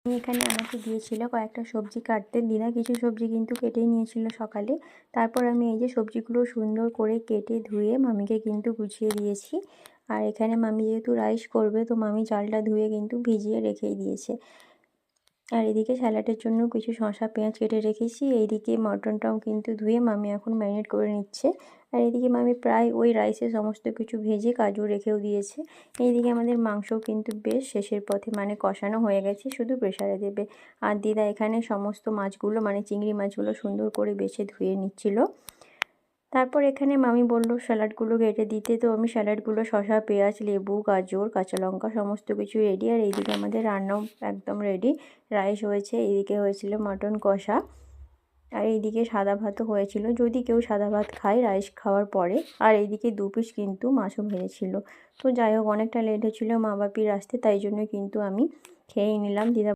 এখানে আমাকে দিয়েছিল কয়েকটা সবজি কাটতে। দিদা কিছু সবজি কিন্তু কেটেই নিয়েছিল সকালে। তারপর আমি এই যে সবজিগুলো সুন্দর করে কেটে ধুয়ে মামিকে কিন্তু গুছিয়ে দিয়েছি। আর এখানে মামি যেহেতু রাইস করবে তো মামি চালটা ধুয়ে কিন্তু ভিজিয়ে রেখেই দিয়েছে। আর এদিকে স্যালাডের জন্য কিছু শসা পেঁয়াজ কেটে রেখেছি। এইদিকে মটনটাও কিন্তু ধুয়ে মামি এখন ম্যারিনেট করে নিচ্ছে। আর এদিকে মামি প্রায় ওই রাইসে সমস্ত কিছু ভেজে কাজু রেখেও দিয়েছে। এইদিকে আমাদের মাংসও কিন্তু বেশ শেষের পথে, মানে কষানো হয়ে গেছে, শুধু প্রেসারে দেবে। আর দিদা এখানে সমস্ত মাছগুলো, মানে চিংড়ি মাছগুলো সুন্দর করে বেছে ধুয়ে নিচ্ছিল। তারপর এখানে মামি বলল স্যালাডগুলো কেটে দিতে, তো আমি স্যালাডগুলো শসা পেঁয়াজ লেবু গাজর কাঁচা লঙ্কা সমস্ত কিছু রেডি। আর এইদিকে আমাদের রান্নাও একদম রেডি। রাইস হয়েছে, এইদিকে হয়েছিল মটন কষা, আর এইদিকে সাদা ভাতও হয়েছিল, যদি কেউ সাদা ভাত খায় রাইস খাওয়ার পরে। আর এইদিকে 2 পিস কিন্তু মাছও ভেজেছিল। তো যাই হোক, অনেকটা লেট হয়েছিল মা বাপির আসতে, তাই জন্য কিন্তু আমি খেয়েই নিলাম। দিদা